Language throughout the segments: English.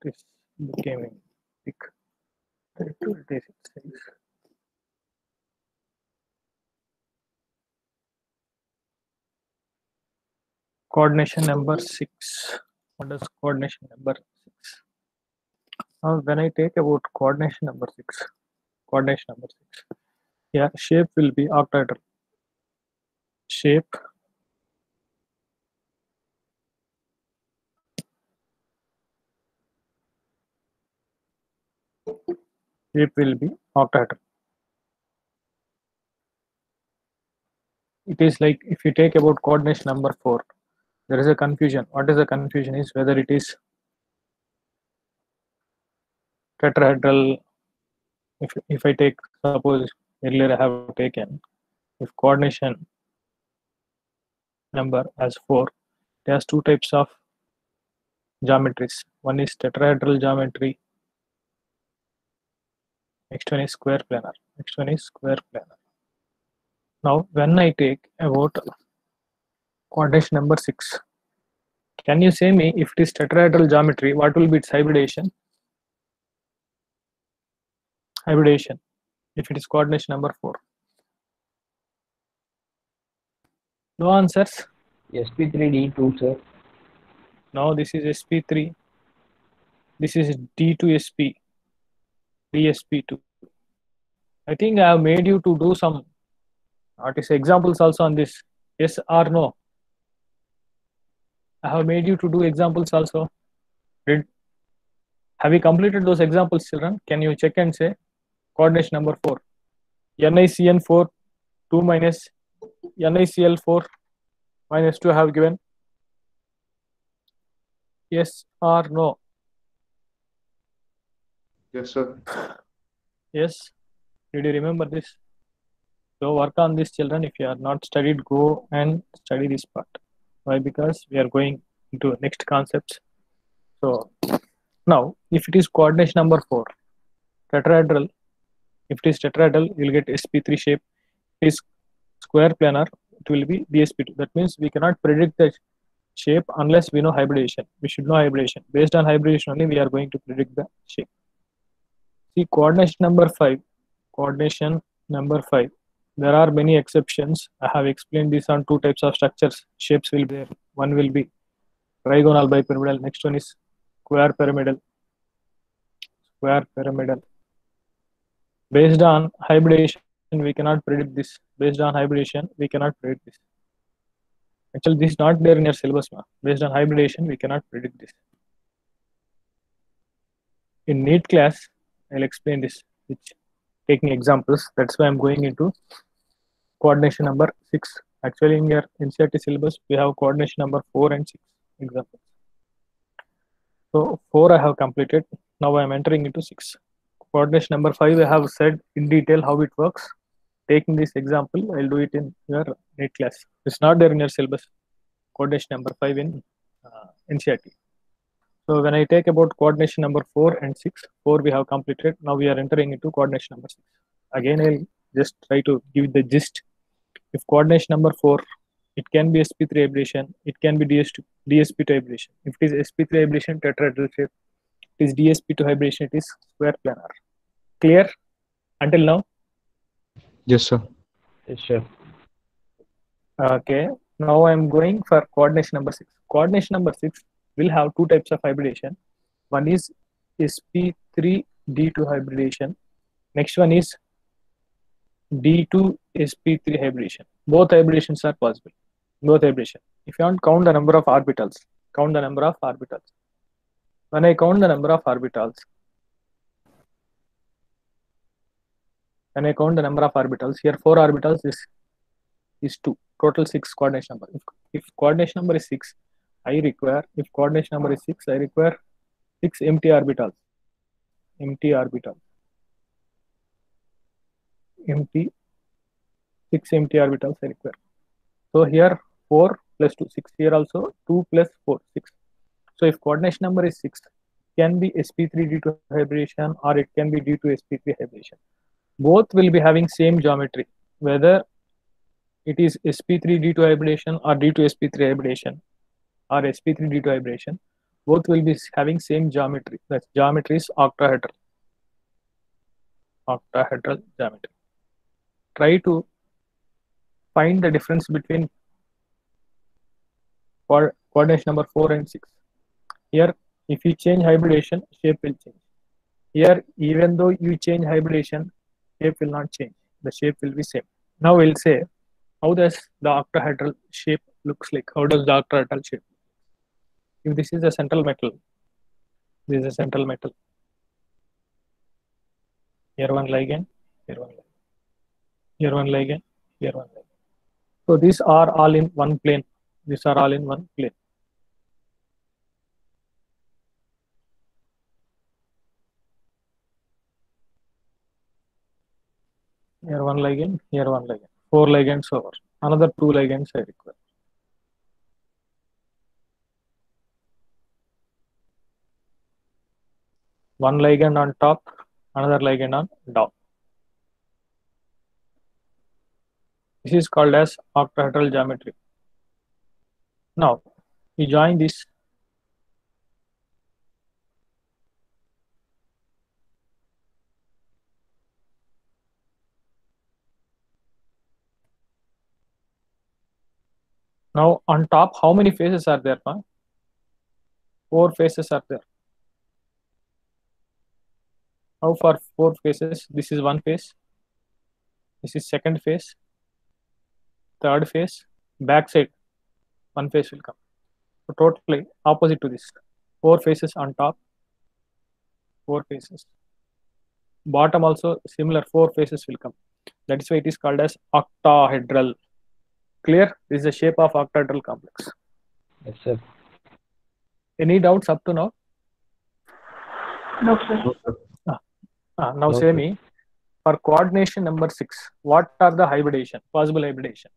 is becoming big. It says coordination number 6. What is coordination number 6? Now, when I take about coordination number 6, yeah, shape will be octahedral. Shape will be octahedral. It is like if you take about coordination number 4, there is a confusion. What is the confusion is whether it is tetrahedral. If I take, suppose earlier I have taken, if coordination number as 4, it has two types of geometries. One is tetrahedral geometry, next one is square planar. Now, when I take about coordination number 6, can you say me if it is tetrahedral geometry, what will be its hybridization? If it is coordination number 4. No answers? SP3D2, sir. Now this is SP3. This is D2SP. DSP2. I think I have made you to do some examples also on this. Yes or no? I have made you to do examples also. Have you completed those examples, children? Can you check and say coordination number 4? NiCN4 2 minus NiCl4 minus 2 I have given. Yes or no? Yes, sir. Yes. Did you remember this? So work on this, children. If you are not studied, go and study this part. Why? Because we are going into next concepts. So now, if it is coordination number 4, tetrahedral. If it is tetrahedral, you will get SP3 shape. If it is square planar, it will be DSP2. That means we cannot predict the shape unless we know hybridization. We should know hybridization. Based on hybridization only, we are going to predict the shape. See, coordination number 5. There are many exceptions. I have explained this on two types of structures. Shapes will be there. One will be trigonal bipyramidal. Next one is square pyramidal. Based on hybridization, we cannot predict this. Actually, this is not there in your syllabus. Based on hybridization, we cannot predict this. In NEET class, I'll explain this, taking examples. That's why I'm going into coordination number 6. Actually, in your NCERT syllabus, we have coordination number 4 and 6 examples. So 4 I have completed. Now I am entering into 6. Coordination number 5 I have said in detail how it works. Taking this example, I'll do it in your NEET class. It's not there in your syllabus. Coordination number 5 in NCERT. So when I take about coordination number 4 and 6, 4 we have completed. Now we are entering into coordination number 6. Again, I'll just try to give the gist. If coordination number 4, it can be SP3 hybridization, it can be DSP2 hybridization. If it is SP3 hybridization, tetrahedral shape. It is DSP2 hybridization, it is square planar. Clear until now? Yes, sir. Yes, sir. Okay. Now I am going for coordination number 6. Coordination number 6 will have two types of hybridization. One is SP3D2 hybridization. Next one is D2SP3 hybridization. Both hybridizations are possible. If you want, count the number of orbitals. When I count the number of orbitals, here 4 orbitals, this is 2. Total 6 coordination number. If coordination number is 6, I require 6 empty orbitals. 6 empty orbitals I require. So here 4 plus 2, 6. Here also 2 plus 4, 6. So if coordination number is 6, it can be SP3D2 hybridization or it can be D2SP3 hybridization. Both will be having same geometry, whether it is SP3D2 hybridization or D2SP3 hybridization or SP3D2 hybridization. both will be having same geometry. That geometry is octahedral. Octahedral geometry. Try to find the difference between coordination number 4 and 6. Here, if you change hybridization, shape will change. Here, even though you change hybridization, shape will not change. The shape will be same. Now we'll say, how does the octahedral shape looks like? How does the octahedral shape? If this is a central metal, this is a central metal. Here one ligand, here one ligand, here one ligand, here one ligand. So these are all in one plane. These are all in one plane. Here one ligand, here one ligand. 4 ligands over. Another 2 ligands I require. One ligand on top, another ligand on down. This is called as octahedral geometry. Now, we join this. Now, on top, how many faces are there? 4 faces are there. How far 4 faces? This is one face. This is second face. Third face. Back side, one face will come. So totally opposite to this. 4 faces on top. 4 faces. Bottom also similar 4 faces will come. That is why it is called as octahedral. Clear? This is the shape of octahedral complex. Yes, sir. Any doubts up to now? No, sir. Now No, say sir. me, for coordination number 6, what are the hybridization, possible hybridization?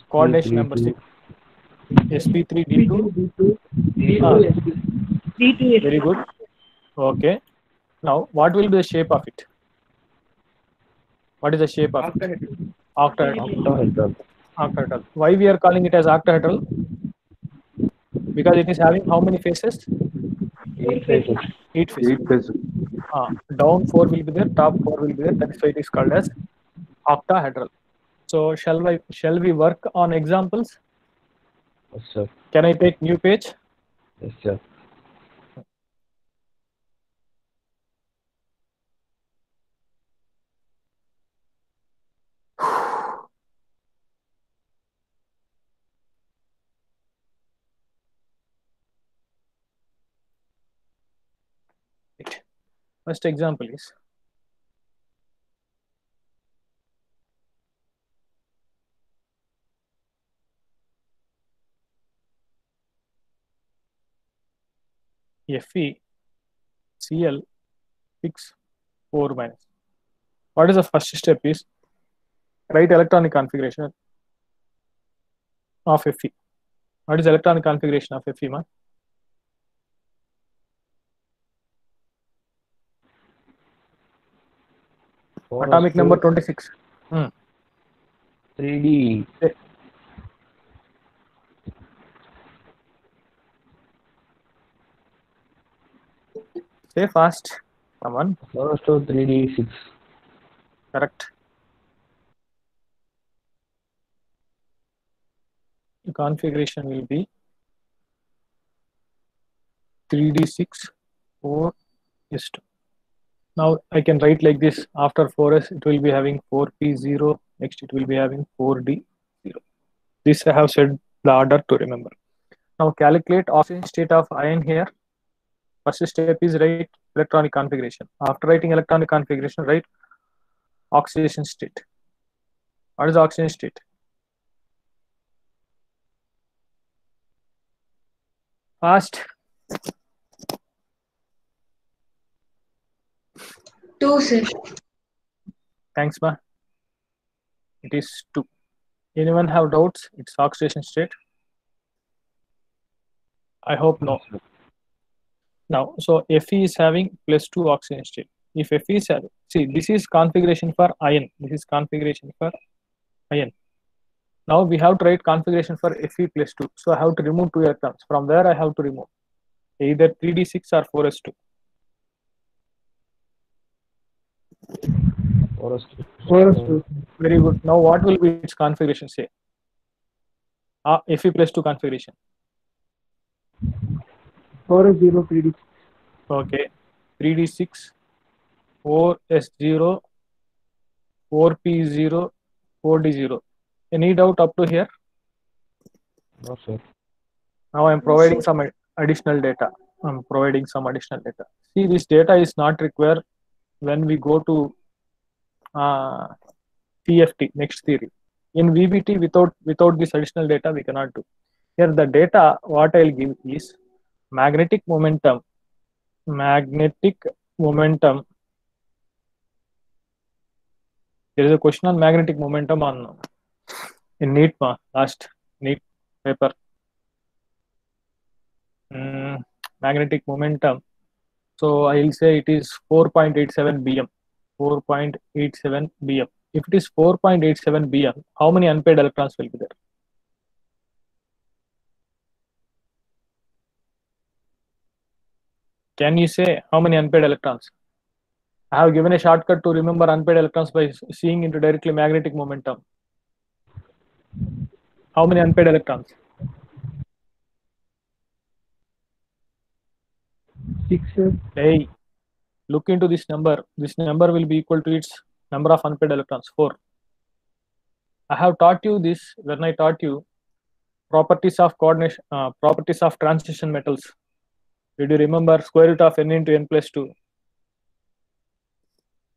Coordination number 6. sp3d2. D2 is Very good. Okay. Now, what will be the shape of it? What is the shape of it? Octahedral. Octahedral. Why we are calling it as octahedral? Because it is having how many faces? 8 faces. 8 faces. 8 faces. Down 4 will be there, top 4 will be there. That is why it is called as octahedral. So shall we work on examples? Yes, sir. Can I take new page? Yes, sir. First example is FeCl 6 4 minus. What is the first step is write electronic configuration of Fe. What is electronic configuration of Fe, man? Atomic number 26. 3D. Say fast. Someone. 4s2 3D6. Correct. The configuration will be 3d6 4s2. Now I can write like this. After 4s, it will be having 4p0. Next, it will be having 4d0. This I have said the order to remember. Now calculate oxidation state of ion here. First step is write electronic configuration. After writing electronic configuration, write oxidation state. What is oxidation state? Fast. 2, sir. Thanks, ma. It is 2. Anyone have doubts? It's oxidation state. I hope no. Now, so Fe is having +2 oxidation state. If Fe is having, see, this is configuration for ion. This is configuration for ion. Now we have to write configuration for Fe plus 2. So I have to remove 2 electrons. From where I have to remove? Either 3d6 or 4s2. Forest. Very good. Now what will be its configuration say? Fe plus 2 configuration. 4s0 3d. Okay. 3d6, 4s0, 4p0, 4d0. Any doubt up to here? No, sir. Now I'm providing some additional data. See, this data is not required when we go to TFT, next theory. In VBT, without this additional data, we cannot do. Here, the data what I'll give is magnetic momentum. Magnetic momentum. There is a question on magnetic momentum in NEET last NEET paper. Magnetic momentum. So I'll say it is 4.87 bm. 4.87 bm. If it is 4.87 bm, how many unpaired electrons will be there? Can you say how many unpaired electrons? I have given a shortcut to remember unpaired electrons by seeing into directly magnetic momentum. How many unpaired electrons? 6, sir. Hey, look into this number. This number will be equal to its number of unpaired electrons, 4. I have taught you this when I taught you properties of coordination, properties of transition metals. Did you remember square root of n into n plus 2?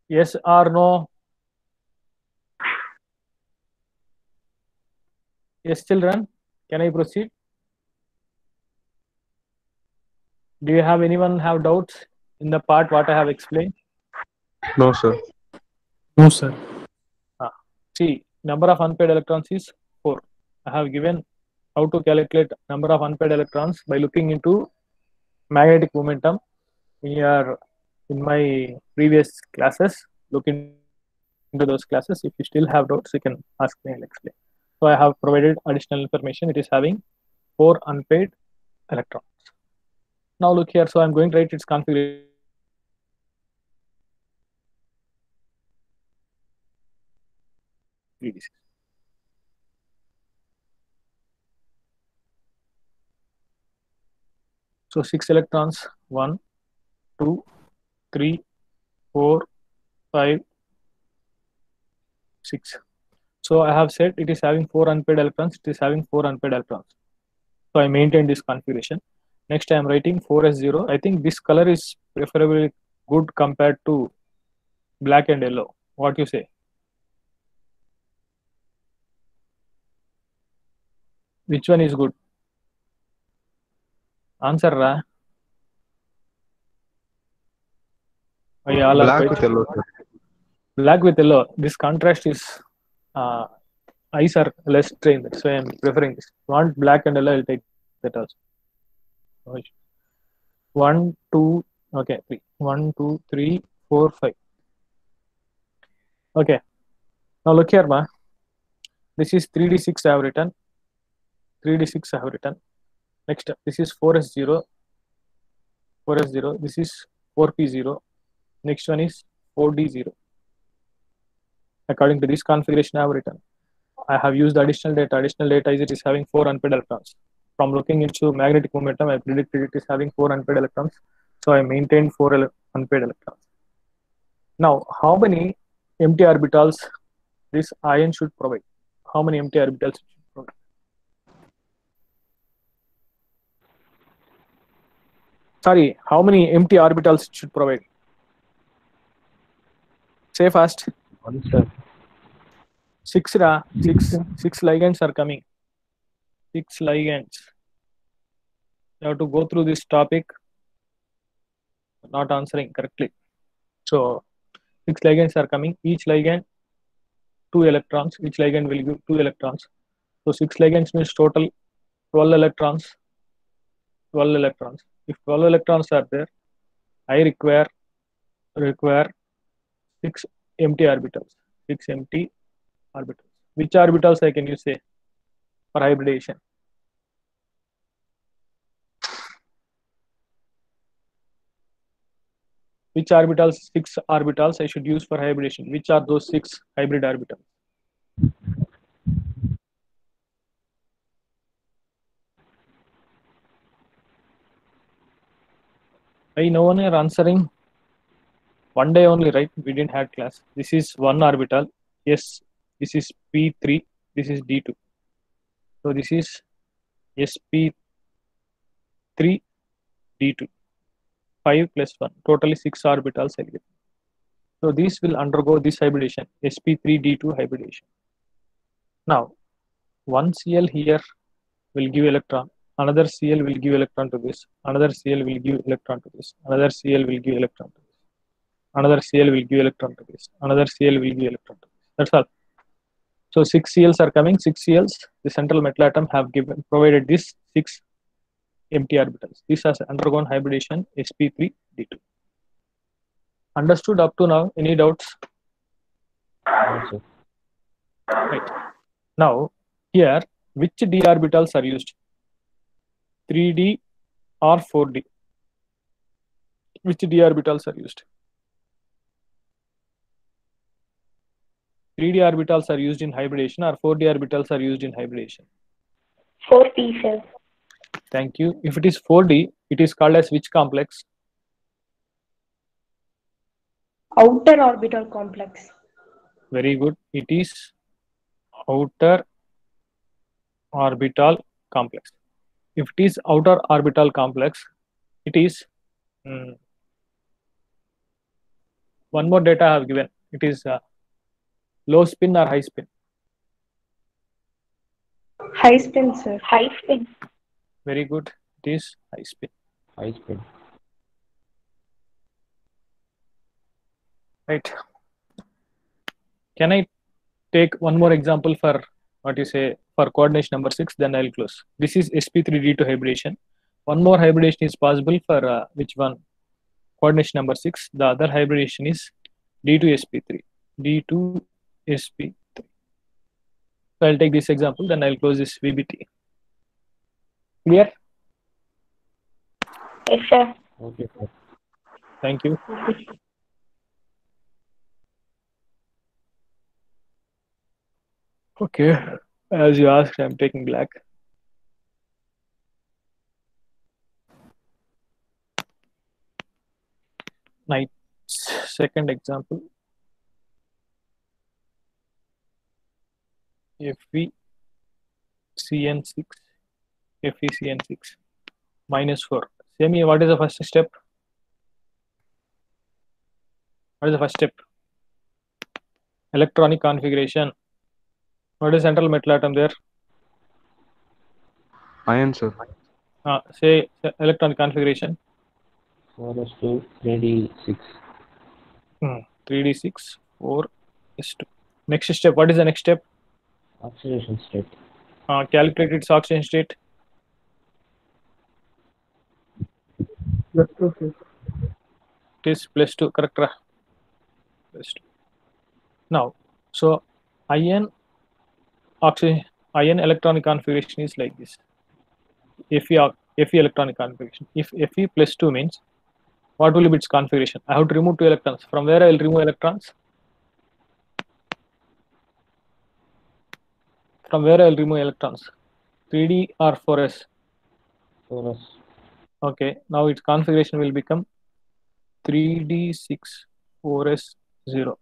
Yes or no? Yes, children. Can I proceed? Do you have anyone have doubts in the part what I have explained? No, sir. No, sir. See, number of unpaired electrons is 4. I have given how to calculate number of unpaired electrons by looking into magnetic momentum in my previous classes. Look into those classes. If you still have doubts, you can ask me and explain. So I have provided additional information. It is having 4 unpaired electrons. Now look here. So I'm going to write its configuration. So 6 electrons, 1, 2, 3, 4, 5, 6. So I have said it is having 4 unpaired electrons. It is having 4 unpaired electrons. So I maintain this configuration. Next I am writing 4s0. I think this color is preferably good compared to black and yellow. What you say? Which one is good? Answer, Ra. Black with yellow, sir. Black with yellow. This contrast is eyes are less trained, so I am preferring this. Want black and yellow, I'll take that also. 1, 2, okay, 3. 1, 2, 3, 4, 5. Okay. Now look here, ma. This is 3d6 I have written. 3d6 I have written. Next, this is 4s0. 4s0. This is 4p0. Next one is 4d0. According to this configuration I have written. I have used additional data. Additional data is it is having 4 unpaired electrons. From looking into magnetic momentum, I predicted it is having 4 unpaired electrons. So I maintained 4 unpaired electrons. Now, how many empty orbitals this ion should provide? How many empty orbitals it should provide? Sorry, how many empty orbitals it should provide? Say fast. 1, sir. 6 ligands are coming. 6 ligands. You have to go through this topic. Not answering correctly. So 6 ligands are coming. Each ligand 2 electrons. Each ligand will give 2 electrons. So 6 ligands means total 12 electrons. 12 electrons. If 12 electrons are there, I require 6 empty orbitals. 6 empty orbitals. Which orbitals I can use say? for hybridization? Which orbitals, 6 orbitals I should use for hybridization? Which are those 6 hybrid orbitals? Why no one are answering? One day only, right? We didn't have class. This is one orbital. Yes, this is P3. This is D2. So this is sp3 d2, 5 plus 1, totally 6 orbitals I'll get. So these will undergo this hybridization, sp3 d2 hybridization. Now one Cl here will give electron, another Cl will give electron to this, another Cl will give electron to this, another Cl will give electron to this, another Cl will give electron to this, another Cl will give electron to this. That's all. So 6 Cls are coming, 6 Cls, the central metal atom have provided this 6 empty orbitals. This has undergone hybridization sp3 d2. Understood up to now? Any doubts? No, sir. Right. Now here, which d orbitals are used? 3d or 4d? Which d orbitals are used? 3d orbitals are used in hybridization or 4d orbitals are used in hybridization? 4p, sir. Thank you. If it is 4d, it is called as which complex? Outer orbital complex. Very good. It is outer orbital complex. If it is outer orbital complex, it is one more data I have given. It is low spin or high spin? High spin, sir. High spin. Very good. It is high spin. High speed. Right. Can I take one more example for what you say for coordination number 6? Then I'll close. This is sp3d2 hybridization. One more hybridization is possible for which one? Coordination number 6. The other hybridization is d2sp3. d2sp3. So I'll take this example. Then I'll close this VBT. Clear? Yes, sir. Okay, sir. Thank you. Okay, as you asked, I'm taking black. Night. Second example. FeCN6, FeCN6 minus 4. Semi, what is the first step? What is the first step? Electronic configuration. What is central metal atom there? Iron, sir. Say electronic configuration. 4s2 3d6. 3d6, 4s2. Next step. What is the next step? Oxidation state. Calculate its oxidation state. Plus 2, sir. It is +2, correct? +2. Now, so ion electronic configuration is like this. Fe electronic configuration. If Fe +2 means, what will be its configuration? I have to remove 2 electrons. From where I will remove electrons? From where I will remove electrons? 3d or 4s? 4s. Okay, now its configuration will become 3d6 4s 0.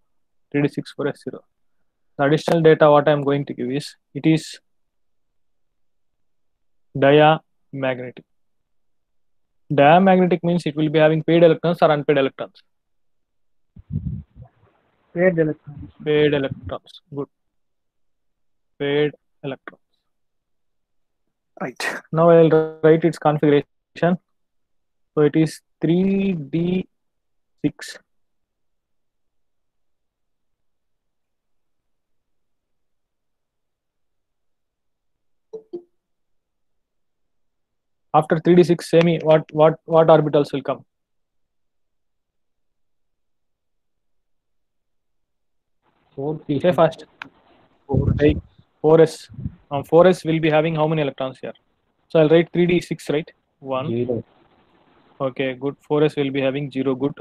3d6 4s 0. The additional data what I am going to give is, it is diamagnetic. Diamagnetic means it will be having paid electrons or unpaid electrons? Paired electrons. Paid electrons. Good. Paid electrons. Right. Now I will write its configuration. So it is 3d6 after 3d6 semi, what orbitals will come? Four p. Say fast. 4, Hey, 4s. 4s will be having how many electrons here? So I'll write 3d6, right? 1. 0. Okay, good. 4s will be having 0, good.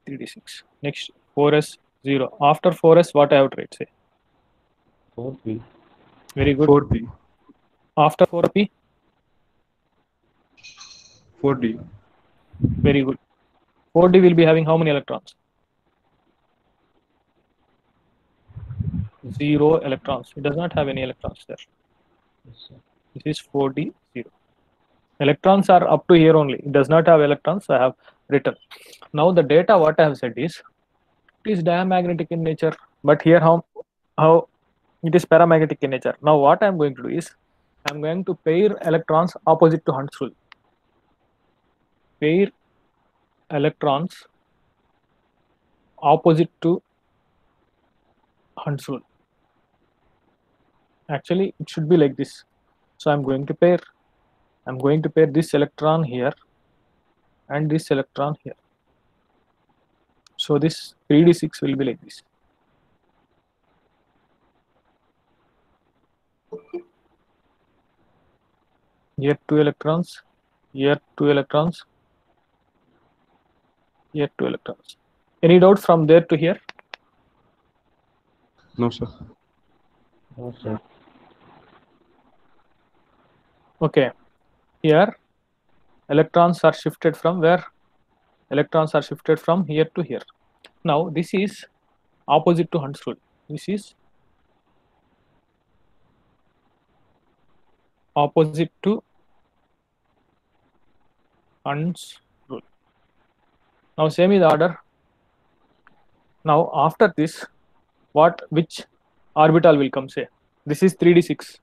3d6. Next, 4s, 0. After 4s, what I have to write? Say. 4p. Very good. 4p. After 4p, 4d. very good. 4d will be having how many electrons? 0 electrons. It does not have any electrons there. Yes, sir. This is 4d, 0. Electrons are up to here only. It does not have electrons. I have written. Now the data what I have said is it is diamagnetic in nature, but here how it is paramagnetic in nature. Now what I am going to do is I am going to pair electrons opposite to Hund's rule. Pair electrons opposite to Hund's rule. Actually, it should be like this. So I'm going to pair this electron here and this electron here. So this 3d6 will be like this. Here 2 electrons, here 2 electrons, here 2 electrons. Any doubt from there to here? No, sir. No, sir. Okay. Here electrons are shifted from where? Electrons are shifted from here to here. Now this is opposite to Hund's rule. This is opposite to Hund's rule. Now same is the order. Now after this, which orbital will come? Say this is 3d6.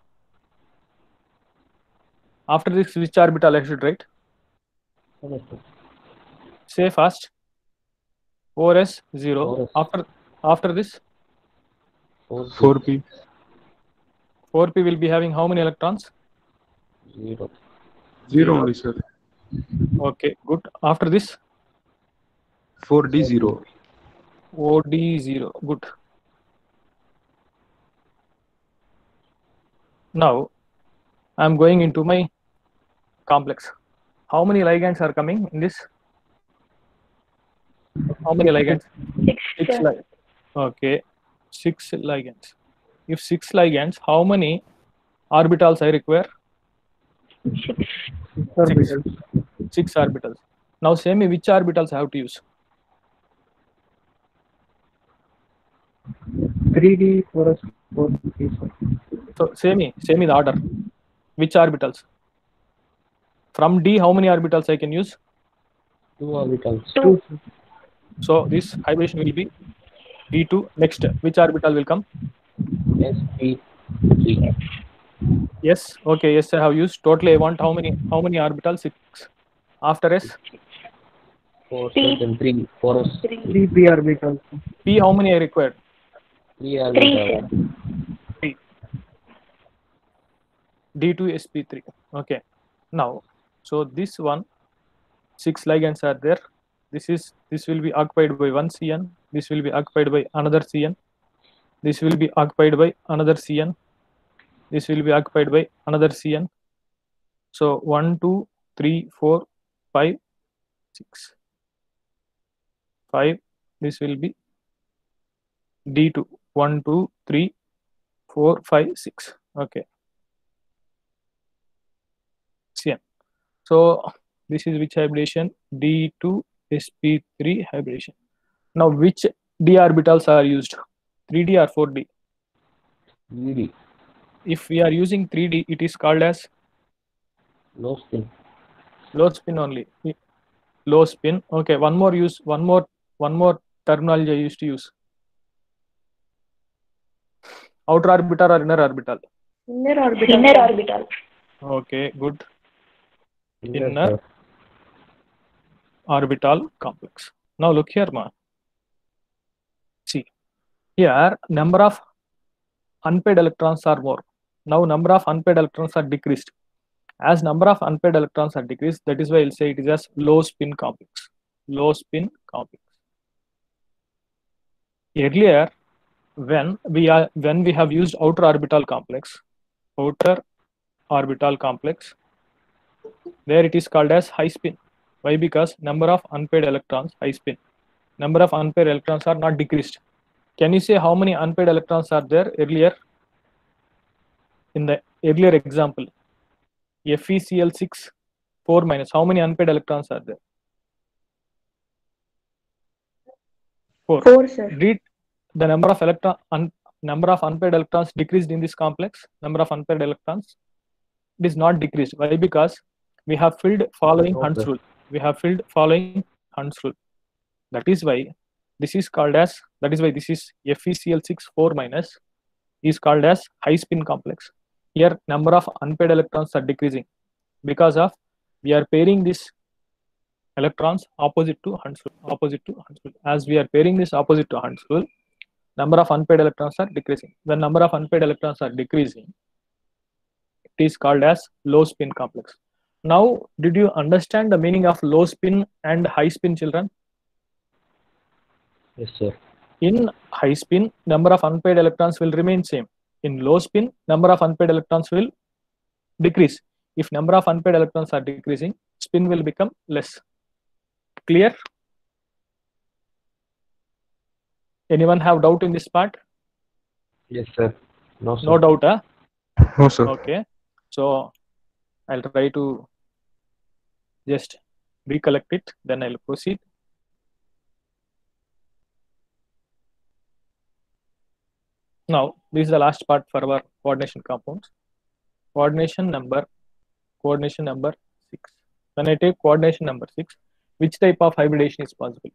After this, which orbital I should write? Yes, sir. Say fast. 4s 0. 4s. After this, 4p. 4p. 4p will be having how many electrons? 0. 0 only, sir. Okay, good. After this, 4d 0. OD 0. Good. Now I am going into my complex. How many ligands are coming in this? How many ligands? 6, 6 sir. ligands. Okay, 6 ligands. If 6 ligands, how many orbitals I require? 6. Orbitals. 6 orbitals. Now say me which orbitals I have to use. 3D, 4S, 4P, sir. So say me the order. Which orbitals? From D, how many orbitals I can use? 2 orbitals. 2. sir. So this hybridization will be D2. Next, which orbital will come? sp3. Yes. Okay. Yes, I have used. Totally, I want how many orbitals? 6. After S, 4 P. and 3. 4s. 3. 3P orbitals. P, how many I required? 3 3, orbitals. sir. D2 sp3. Okay. Now, so this one, 6 ligands are there. This will be occupied by one CN. This will be occupied by another CN. This will be occupied by another CN. This will be occupied by another CN. So 1, 2, 3, 4, 5, 6. 5. This will be D2. 1, 2, 3, 4, 5, 6. Okay. CN. So this is which hybridization? D2 sp3 hybridization. Now which d orbitals are used? 3d or 4d? 3d. If we are using 3d, it is called as Low spin. low spin only. Low spin. Okay. One more terminology I used to use. Outer orbital or inner orbital? Inner orbital. Inner orbital. Okay. Good. Yes, Inner sir. orbital complex. Now look here, ma. See, here number of unpaired electrons are more. Now number of unpaired electrons are decreased. As number of unpaired electrons are decreased, that is why I'll say it is as low spin complex. Low spin complex. Earlier, when we have used outer orbital complex, there it is called as high spin. Why? Because number of unpaired electrons, high spin, number of unpaired electrons are not decreased. Can you say how many unpaired electrons are there earlier? In the earlier example, FeCl6 4 minus, how many unpaired electrons are there? 4. 4, sir. Did the number of unpaired electrons decreased in this complex? Number of unpaired electrons, it is not decreased. Why? Because we have filled following No, Hund's sir. rule. We have filled following Hund's rule. That is why this is called as, that is why this is FeCl6 4 minus is called as high spin complex. Here number of unpaired electrons are decreasing because of we are pairing this electrons opposite to Hund's rule. As we are pairing this opposite to Hund's rule, number of unpaired electrons are decreasing. When number of unpaired electrons are decreasing, it is called as low spin complex. Now, did you understand the meaning of low spin and high spin, children? Yes, sir. In high spin, number of unpaired electrons will remain same. In low spin, number of unpaired electrons will decrease. If number of unpaired electrons are decreasing, spin will become less. Clear? Anyone have doubt in this part? Yes, sir. No, sir. No doubt, huh? No, sir. Okay. So I'll try to just recollect it, then I'll proceed. Now, this is the last part for our coordination compounds. Coordination number 6. When I take coordination number 6, which type of hybridization is possible?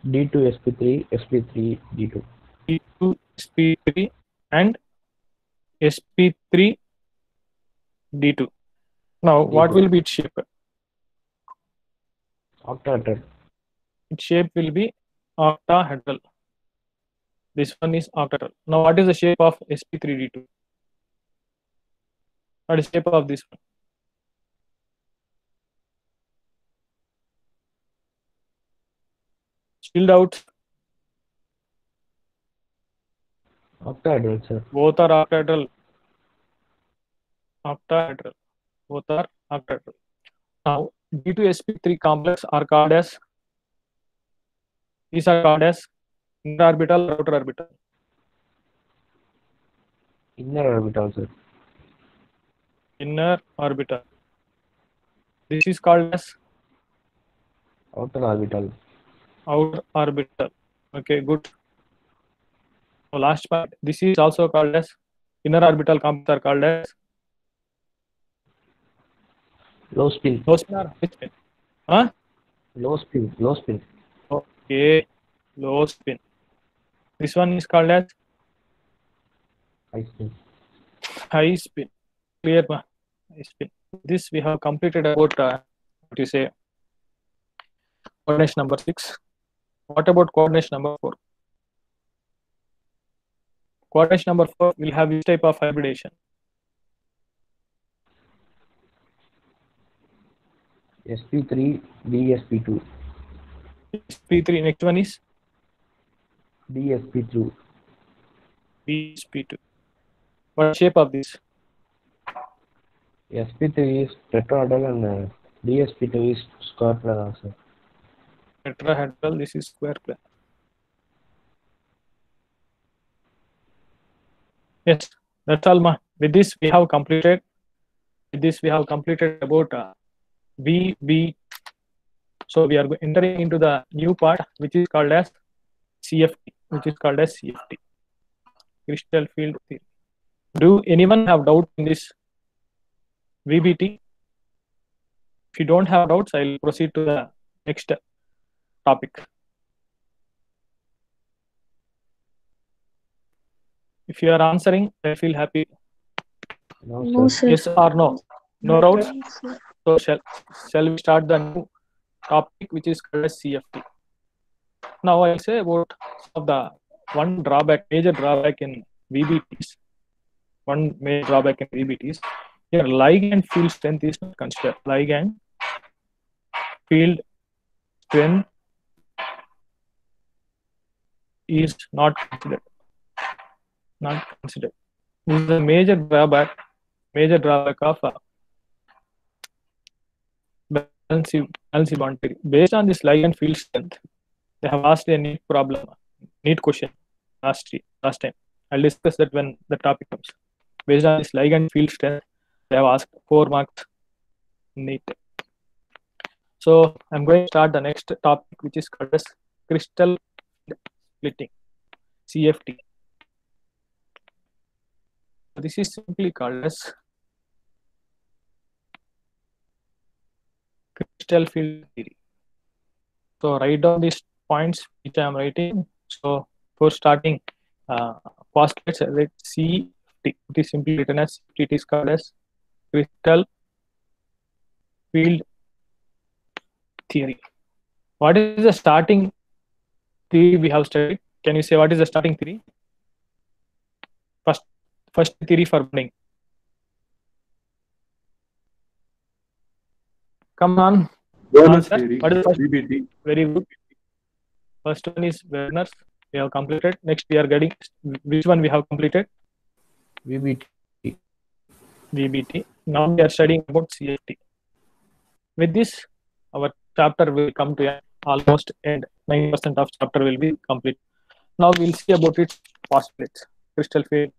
D2 sp3 sp3 D2. D2 sp3 and sp3 D2. Now, what D2. will be its shape? Octahedral. Its shape will be octahedral. This one is octahedral. Now, what is the shape of sp3d2? What is the shape of this one? Still doubt? Octahedral, sir. Both are octahedral. Both are octahedral. Now, D2 sp3 complex are called as, these are called as inner orbital or outer orbital. Inner orbital, sir. Inner orbital. This is called as Outer orbital. outer orbital. Okay, good. So last part. This is also called as inner orbital complex are called as Low spin. low spin or high spin. Huh? Low spin. Low spin. Okay, low spin. This one is called as High spin. high spin. Clear, ma? High spin. This we have completed about what you say coordination number 6. What about coordination number 4? Coordination number 4 will have which type of hybridization? sp3 dsp2. P3. Next one is dsp2. P2. What shape of this? sp3 is tetrahedral and dsp2 is square planar, sir. Tetrahedral. This is square planar. Yes, that's all, ma. With this we have completed. About VB. So we are entering into the new part, which is called as CFT. Crystal field theory. Do anyone have doubt in this VBT? If you don't have doubts, I'll proceed to the next topic. If you are answering, I feel happy. No, No, sir. sir. Yes or no? No doubts? So shall we start the new topic, which is called as CFT. Now I'll say about some of the major drawback in VBTs. One major drawback in VBTs. Here ligand field strength is not considered. Ligand field strength is not considered. Not considered. This is a major drawback of valency bond theory. Based on this ligand field strength, they have asked a neat question last time. I'll discuss that when the topic comes. Based on this ligand field strength, they have asked 4 marks neat. So I'm going to start the next topic, which is called as crystal splitting, CFT. This is simply called as crystal field theory. So write down these points which I am writing. So for starting, postulates, CFT. It is simply written as it is called as crystal field theory. What is the starting theory we have studied? Can you say what is the starting theory? First theory for burning. Come on. Werner's Answer. theory, What is the first? VBT. Very good. First one is Werner's. We have completed. Next we are getting which one we have completed? VBT. VBT. Now we are studying about CFT. With this, our chapter will come to an almost end. 9% of chapter will be complete. Now we'll see about its postulates. Crystal field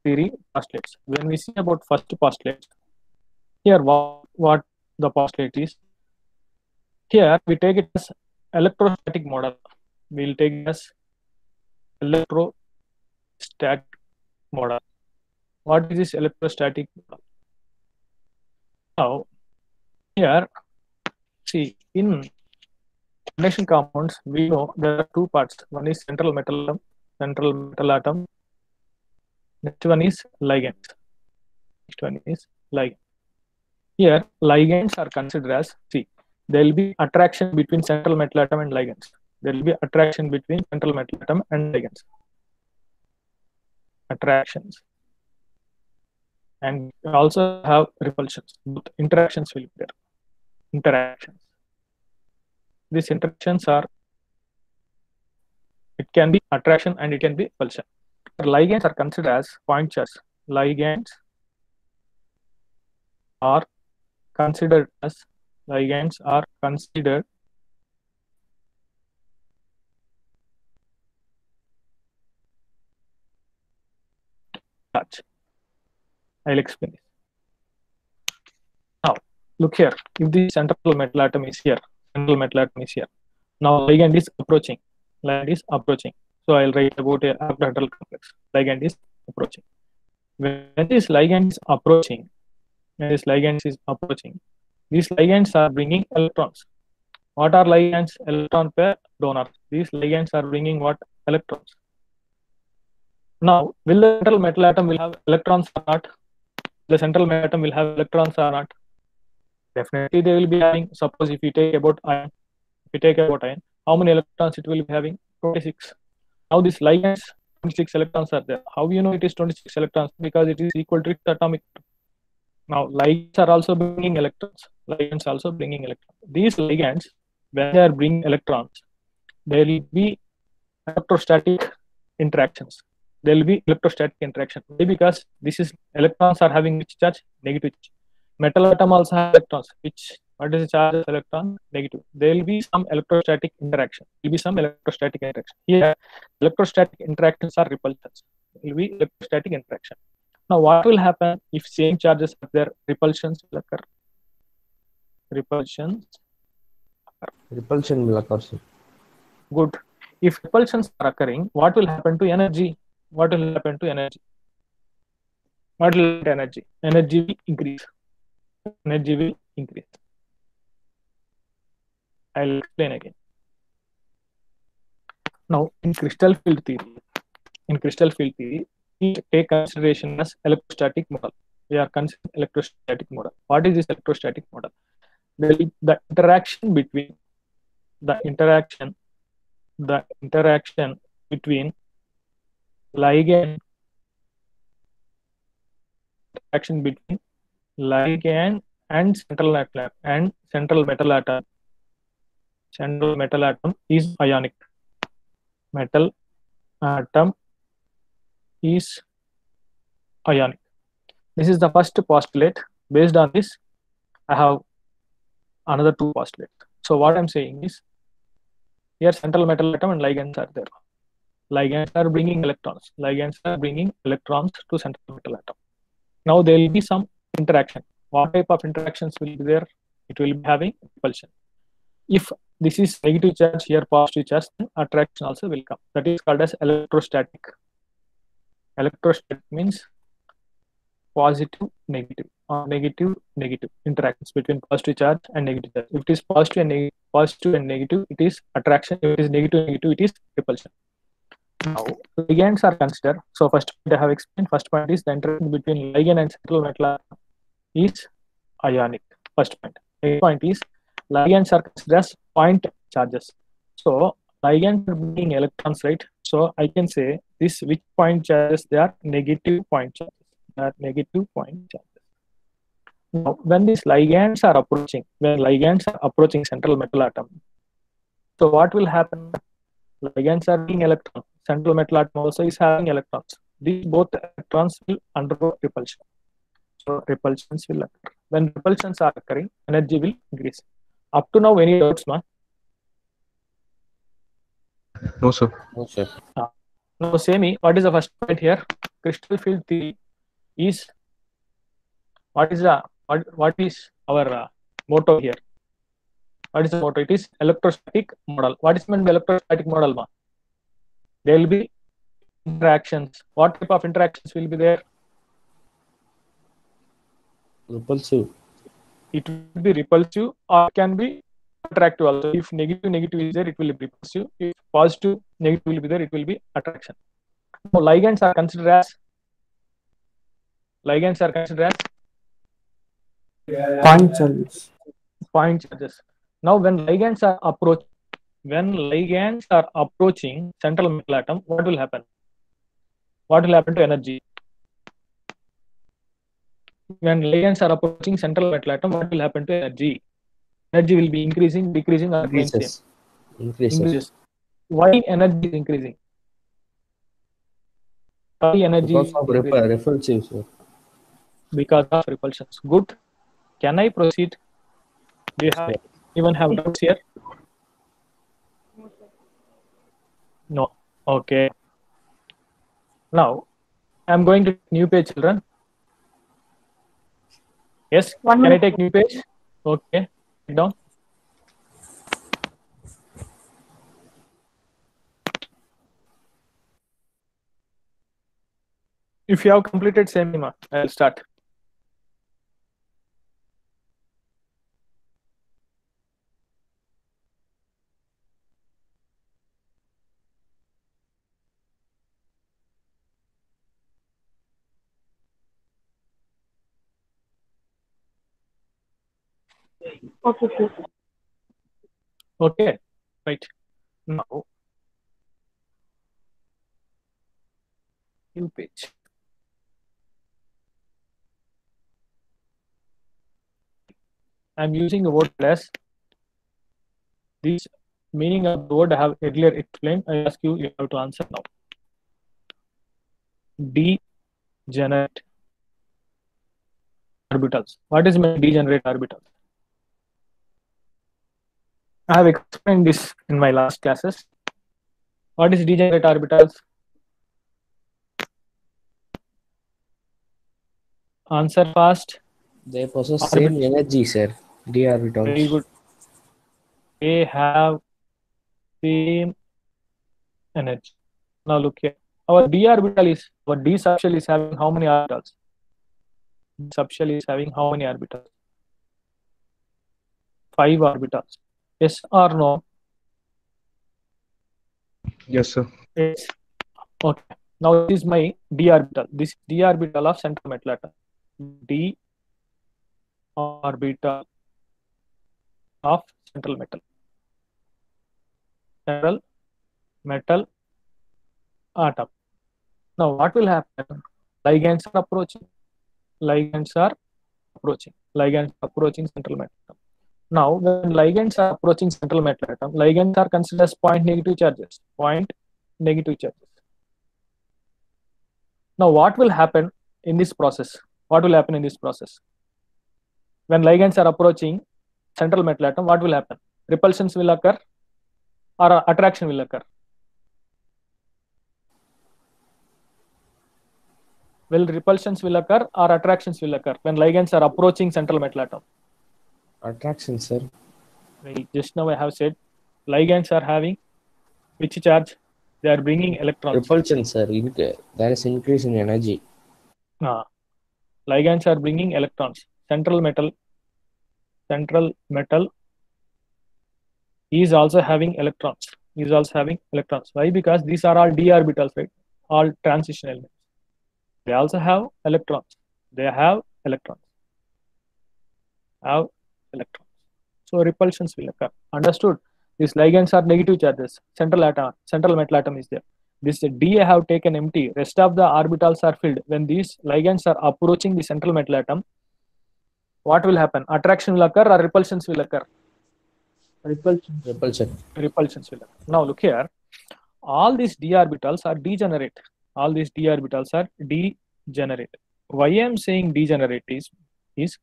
theory postulates. When we see about first postulate, here what the postulate is. Here we take it as electrostatic model. We'll take it as electrostatic model. What is this electrostatic model? Now, here, see, in coordination compounds, we know there are 2 parts. One is central metal atom. Next one is ligand. Here, ligands are considered as, see, there will be attraction between central metal atom and ligands. There will be attraction between central metal atom and ligands. Attractions. And we also have repulsions. Both interactions will be there. Interactions. These interactions are, it can be attraction and it can be repulsion. Ligands are considered as point charge. Ligands are considered as charge. I'll explain this. Now, look here. If the central metal atom is here, now ligand is approaching. So I'll write about a octahedral complex. Ligand is approaching. When this ligand is approaching, these ligands are bringing electrons. What are ligands? Electron pair donor. These ligands are bringing what? Electrons. Now, will the central metal atom will have electrons or not? The central metal atom will have electrons or not? Definitely they will be having. Suppose if we take about iron, how many electrons it will be having? 26. Now this ligands, 26 electrons are there. How you know it is 26 electrons? Because it is equal to its atomic. Now ligands are also bringing electrons. These ligands, when they are bringing electrons, there will be electrostatic interactions. Why? Because this is electrons are having which charge? Negative charge. Metal atom also has electrons. What is the charge of electron? Negative. There will be some electrostatic interaction. Here, electrostatic interactions are repulsions. There will be electrostatic interaction. Now, what will happen if same charges are there? Repulsion will occur. Repulsion will occur, sir. Good. If repulsions are occurring, what will happen to energy? Energy will increase. I'll explain again. Now, in crystal field theory, we take consideration as electrostatic model. We are considering electrostatic model. What is this electrostatic model? The interaction between ligand and central metal atom is ionic. Metal atom is ionic. This is the first postulate. Based on this, I have another two postulates. So what I'm saying is, here central metal atom and ligands are there. Ligands are bringing electrons. Ligands are bringing electrons to central metal atom. Now there will be some interaction. What type of interactions will be there? It will be having repulsion. If this is negative charge, here positive charge, then attraction also will come. That is called as electrostatic. Electrostatic means positive, negative, or negative, negative interactions between positive charge and negative charge. If it is positive and negative, it is attraction. If it is negative, negative, it is repulsion. Now, ligands are considered. So first point I have explained. First point is the interaction between ligand and central metal atom is ionic. First point. Next point is ligands are considered as point charges. So ligands are bringing electrons, right? So I can say this which point charges, they are negative point charges. They are negative point charges. Now, when these ligands are approaching central metal atom, so what will happen? Ligands are bringing electrons. Central metal atom also is having electrons. These both electrons will undergo repulsion. So repulsions will occur. When repulsions are occurring, energy will increase. Up to now, any doubts, ma? No, sir. No, sir. Now, Semi, what is the first point here? Crystal field theory is what is our motto here? What is the motto? It is electrostatic model. What is meant by electrostatic model, ma? There will be interactions. What type of interactions will be there? Repulsive. It will be repulsive or it can be attractive also. If negative is there, it will be repulsive. If positive negative will be there, it will be attraction. Now, ligands are considered as Point charges. point charges. Now, when ligands are approaching central metal atom, what will happen? What will happen to energy? When ligands are approaching central metal atom, what will happen to energy? Energy will be increasing, decreasing, or remain same? Increases. Why energy is increasing? Why energy Because is of increasing? repulsive, sir. Because of repulsions. Good. Can I proceed? Do you Yes, even have doubts here? No. Okay. Now, I'm going to new page, children. Yes. One Can I minute. take new page? Okay. Sit down. If you have completed seminar, I'll start. Okay, sir. Okay. Right. Now, new page. I'm using the word class. This meaning of the word I have earlier explained. I ask you, you have to answer now. Degenerate orbitals. What is meant degenerate orbitals? I have explained this in my last classes. What is degenerate orbitals? Answer fast. They possess same energy, sir. D orbitals. Very good. They have same energy. Now look here. Our d subshell is having how many orbitals? D subshell is having how many orbitals? 5 orbitals. Yes or no? Yes, sir. Yes. Okay. Now this is my d orbital. This is d orbital of central metal atom. D orbital of central metal. Central metal atom. Now what will happen? Ligands are approaching. Ligands are approaching central metal atom. Now when ligands are approaching central metal atom, ligands are considered as point negative charges. Point negative charges. Now, what will happen in this process? What will happen in this process? When ligands are approaching central metal atom, what will happen? Repulsions will occur or attraction will occur? Will repulsions will occur or attractions will occur when ligands are approaching central metal atom? Attraction, sir. Well, just now I have said ligands are having which charge? They are bringing electrons. Repulsion, sir. There is increase in energy. Ligands are bringing electrons. Central metal is also having electrons. Why? Because these are all d orbitals, right? All transition elements. They also have electrons. So repulsions will occur. Understood? These ligands are negative charges. Central metal atom is there. This D I have taken empty. Rest of the orbitals are filled. When these ligands are approaching the central metal atom, what will happen? Attraction will occur or repulsions will occur? Repulsion. Repulsions will occur. Now look here. All these d orbitals are degenerate. Why I am saying degenerate is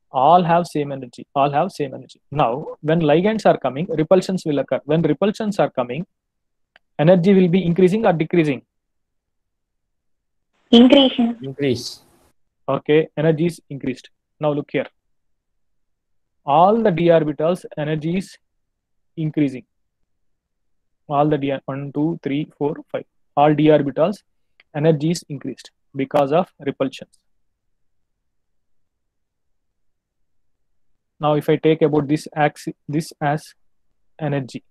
all have same energy. Now, when ligands are coming, repulsions will occur. When repulsions are coming, energy will be increasing or decreasing? Increase. Okay, energy is increased. Now look here. All the d orbitals energy is increasing. All the d 1, 2, 3, 4, 5. All d orbitals energy is increased because of repulsions. Now, if I take about this as energy,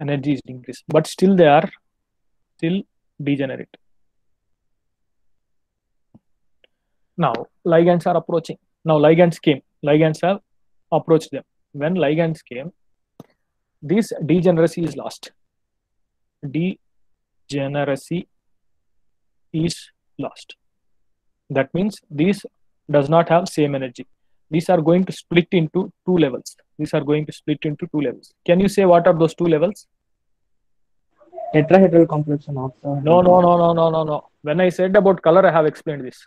energy is increased, but still they are degenerate. Now, ligands are approaching. Now, ligands have approached them. When ligands came, this degeneracy is lost. That means these does not have same energy. These are going to split into two levels. Can you say what are those two levels? Tetrahedral complex and octahedral. No. When I said about color, I have explained this.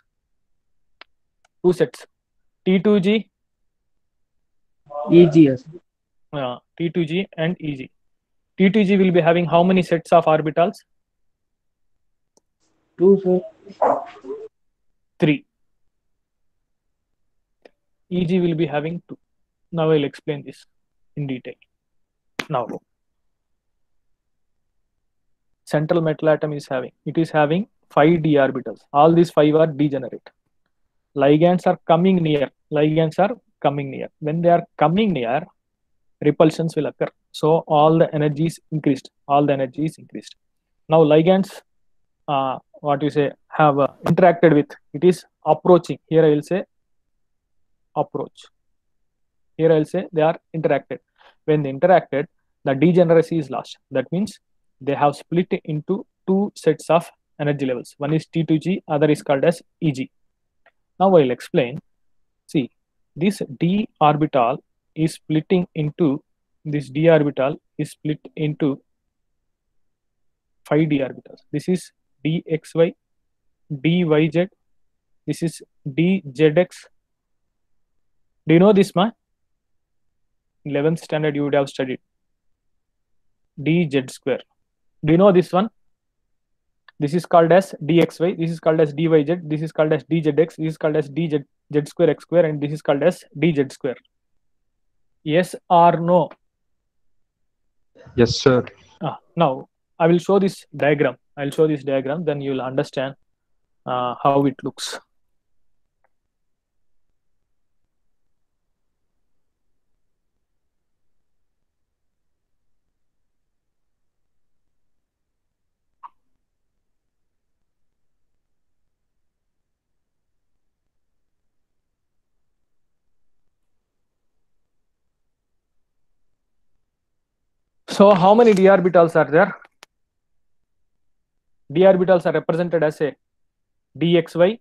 Two sets. T2G. EG, yes. T2G and EG. T2G will be having how many sets of orbitals? 2, sir. 3. EG will be having 2. Now I'll explain this in detail. Now, central metal atom is having 5 d orbitals. All these 5 are degenerate. Ligands are coming near. When they are coming near, repulsions will occur. So all the energy is increased. Now ligands, have interacted with. It is approaching. Here I will say approach. Here I will say they are interacted. When they interacted, the degeneracy is lost. That means they have split into two sets of energy levels. One is T2G, other is called as EG. Now I will explain. See, this d orbital is splitting into 5 d orbitals. This is dxy, dyz, this is dzx. Do you know this, ma? 11th standard you would have studied. dz square. Do you know this one? This is called as dxy, this is called as dyz, this is called as dzx, this is called as dz square x square, and this is called as dz square. Yes or no? Yes, sir. Now, I will show this diagram. Then you will understand how it looks. So how many d orbitals are there? D orbitals are represented as a dxy.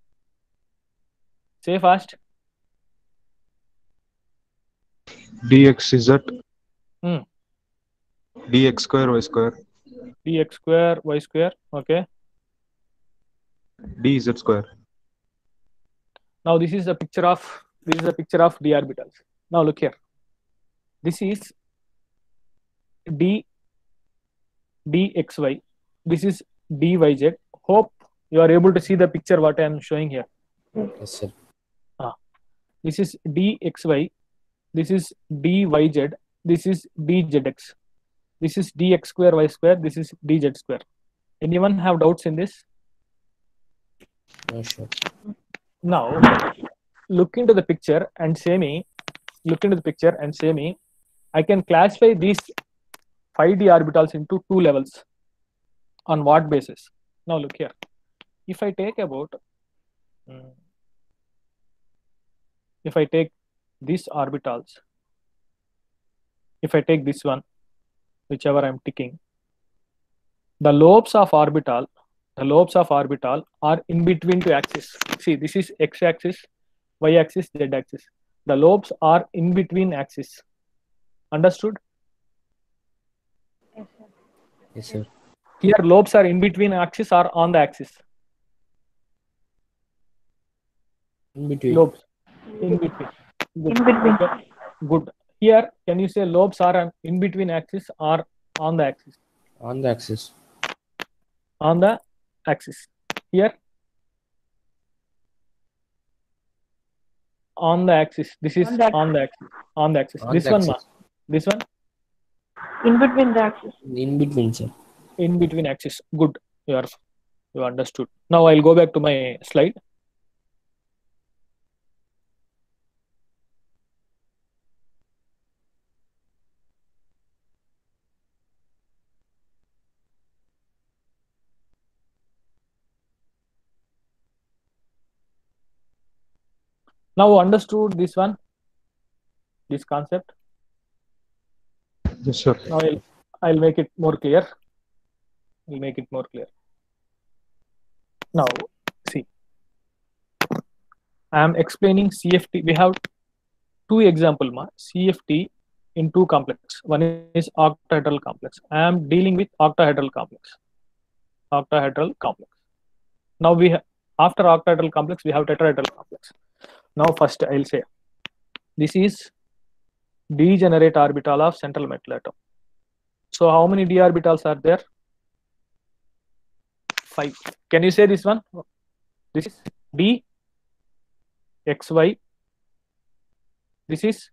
Say fast. dxz. dx square y square. Dx square y square. Okay. dz square. Now this is the picture of d orbitals. Now look here. This is dxy. This is dyz. Hope you are able to see the picture what I am showing here. Yes, sir. This is dxy. This is dyz. This is dzx. This is dx square y square. This is dz square. Anyone have doubts in this? No, sure. Now look into the picture and say me. I can classify these 5d orbitals into two levels. On what basis? Now look here. If I take these orbitals, if I take this one, whichever I am ticking, the lobes of orbital are in between two axes. See, this is x-axis, y-axis, z-axis. The lobes are in between axes. Understood? Yes, sir. Here lobes are in between axis or on the axis? In between. Lobes. In between. Good. In between. Okay. Good. Here, can you say lobes are in between axis or on the axis? On the axis. On the axis. Here, on the axis. This is On the axis. on the axis. On the axis. On This the one, axis. this one, In between the axis. In between, sir. in between axis. Good. You understood. Now I'll go back to my slide. Now understood this one, this concept. Yes, sir. Now I'll make it more clear. Now see, I am explaining CFT. We have two examples. CFT in two complex. One is octahedral complex. I am dealing with octahedral complex. Now after octahedral complex we have tetrahedral complex. Now first I'll say this is degenerate orbital of central metal atom. So how many d orbitals are there? 5. Can you say this one? This is d xy. This is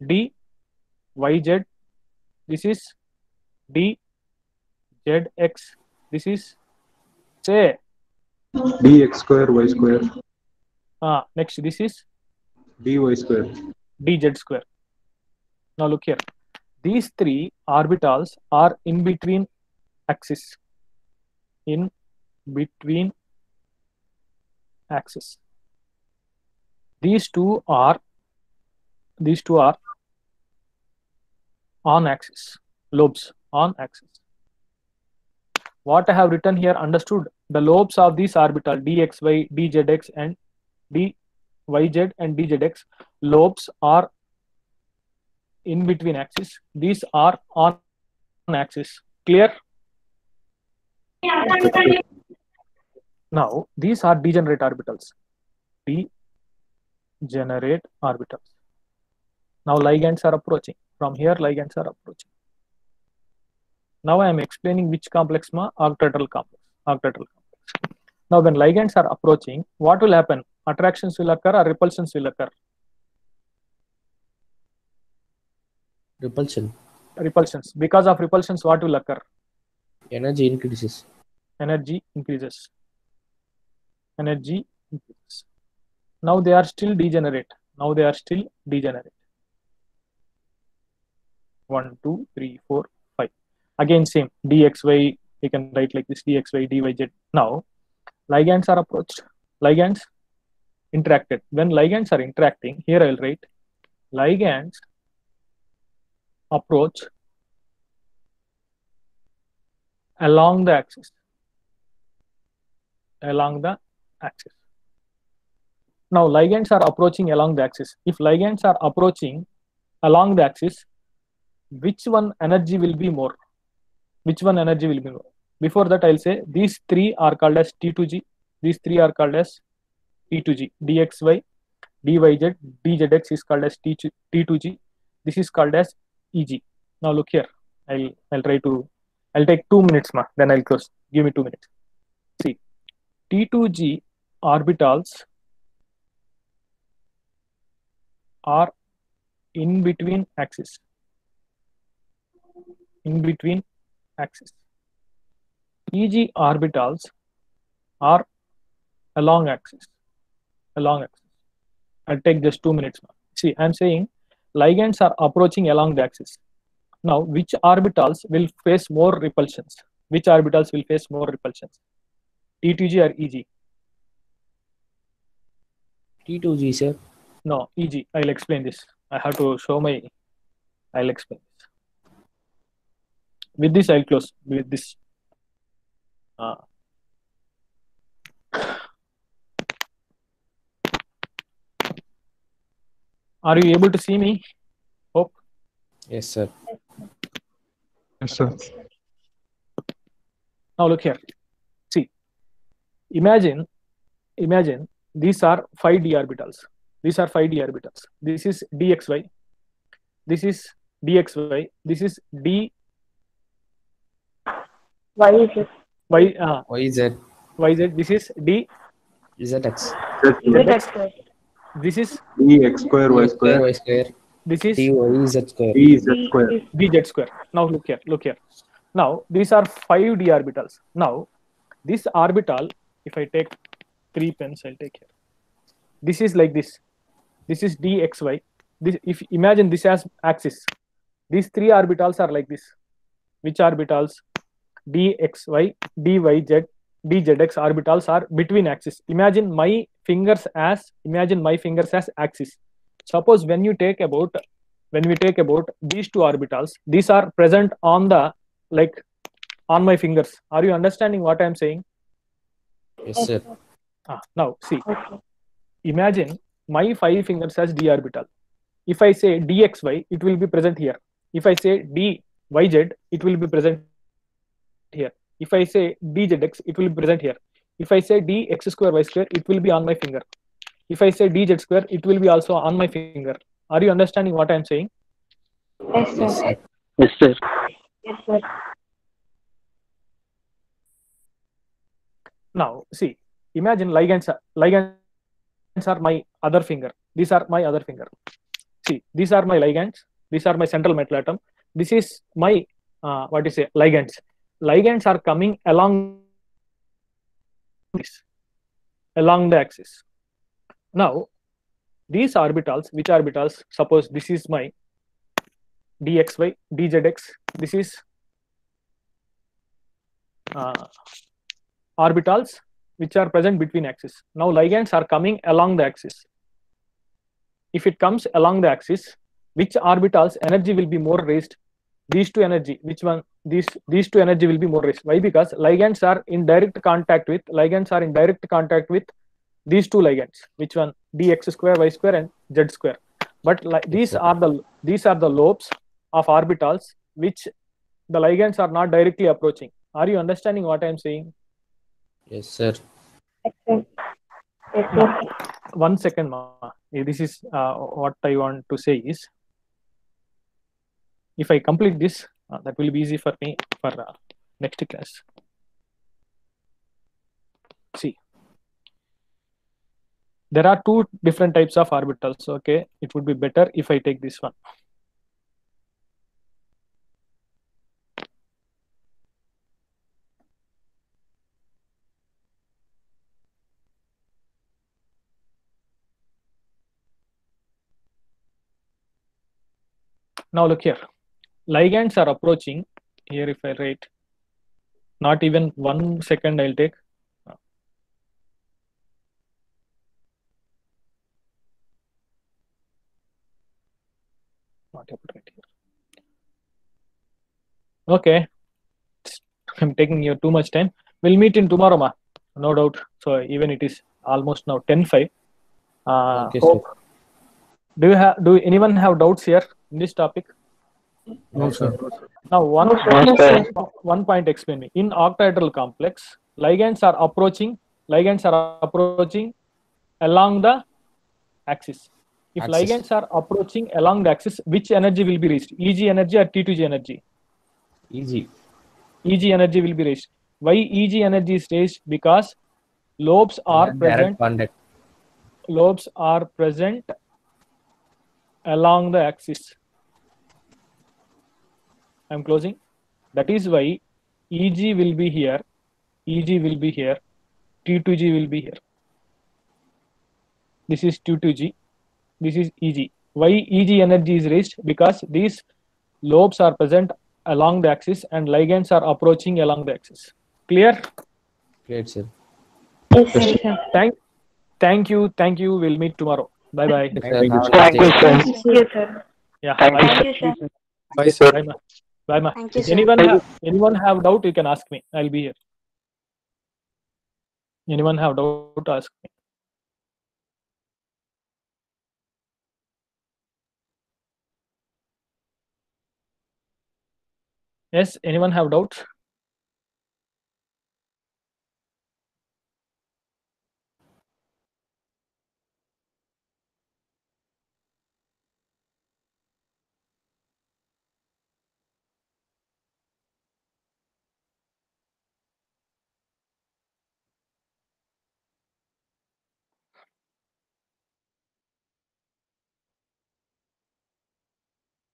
d yz. This is d zx. This is, say, dx square y square next this is dy square. dz square. Now look here. These three orbitals are in between axis. In between axis. These two are on axis. Lobes on axis. What I have written here, understood? The lobes of these orbital dxy, dzx and dyz and dzx lobes are in between axis. These are on axis. Clear? Now these are degenerate orbitals. Degenerate orbitals. Now ligands are approaching. From here ligands are approaching. Now I am explaining which complex? Octahedral complex. Now when ligands are approaching, what will happen? Attractions will occur or repulsions will occur? Repulsion. Repulsions. Because of repulsions, what will occur? Energy increases. Energy increases. Now they are still degenerate. 1, 2, 3, 4, 5. Again same. dxy, we can write like this, dxy, dyz. Now ligands are approached. Ligands interacted. When ligands are interacting, here I will write ligands approach along the axis. Now ligands are approaching along the axis. If ligands are approaching along the axis, which one energy will be more? Before that, I'll say these three are called as T2G. These three are called as T2G. DXY, DYZ, DZX is called as T2G. This is called as EG. Now look here. I'll take 2 minutes, then I'll close. Give me 2 minutes. See, T2G orbitals are in between axis. In between axis. EG orbitals are along axis. Along axis. I'll take just 2 minutes. See, I'm saying ligands are approaching along the axis. Now, which orbitals will face more repulsions? Which orbitals will face more repulsions? T2G or EG? T2G, sir. No, EG. I'll explain this. I have to show my. I'll explain this. With this, I'll close. With this. Are you able to see me? Hope. Yes, sir. Yes, sir. Now look here. See, imagine these are 5d orbitals. These are 5d orbitals. This is dxy. This is dxy. This is d. Why is it? YZ. YZ. This is d. ZX. ZX. This is Dx square y square. Y square. this is DYZ square. Dz square. dz square. Now look here. Look here. Now these are 5d orbitals. Now this orbital, if I take 3 pens, I'll take here. This is like this. This is dxy. This, if imagine this as axis. These 3 orbitals are like this. Which orbitals? dxy, dyz, dzx orbitals are between axis. Imagine my fingers as axis. Suppose when we take about these 2 orbitals, these are present on the on my fingers. Are you understanding what I am saying? Yes, sir. Now see, Okay. imagine my 5 fingers as d orbital. If I say dxy, it will be present here. If I say dyz, it will be present here. If I say dzx, it will be present here. If I say dx square y square, it will be on my finger. If I say dz square, it will be also on my finger. Are you understanding what I am saying? Yes, sir. Yes, sir. Yes, sir. Yes, sir. Now see, imagine ligands are my other finger. These are my other finger. See, these are my ligands. These are my central metal atom. This is my ligands. Ligands are coming along this, along the axis. Now these orbitals, which orbitals? Suppose this is my dxy, dzx. This is orbitals which are present between axis. Now ligands are coming along the axis. If it comes along the axis, which orbitals energy will be more raised? These 2 energy. Which one? These 2 energy will be more raised. Why? Because ligands are in direct contact with these 2 ligands. Which one? dx square, y square, and z square. But these are the lobes of orbitals which the ligands are not directly approaching. Are you understanding what I am saying? Yes, sir. Yes, sir. Yes, sir. 1 second, ma. This is what I want to say is, if I complete this, that will be easy for me for next class. See, there are 2 different types of orbitals. Okay, it would be better if I take this one. Now look here. Ligands are approaching here. If I write, not even 1 second, I'll take. Not able to write here. Okay, I'm taking you too much time. We'll meet in tomorrow, ma. No doubt. So even it is almost now 10:05. Okay, Hope. Do anyone have doubts here in this topic? No, sir. Now No, sir. one point explain me. In octahedral complex, ligands are approaching ligands are approaching along the axis. If Axis. ligands are approaching along the axis, which energy will be reached? EG energy or T2G energy? EG. EG energy will be raised. Why EG energy is raised? Because lobes are present. Lobes are present along the axis. I am closing. That is why EG will be here, EG will be here, T2G will be here. This is T2G, this is EG. Why EG energy is raised? Because these lobes are present along the axis and ligands are approaching along the axis. Clear? Great, sir. Yes, sir. Thank you. We'll meet tomorrow. Bye bye. Thank you, sir. Thank you, sir. Yeah. Thank Bye. Thank you, sir. Bye, sir. Bye. Bye. Bye. Thank you, If sir. anyone have doubt, you can ask me. I'll be here. Anyone have doubt, ask me. Yes. Anyone have doubts?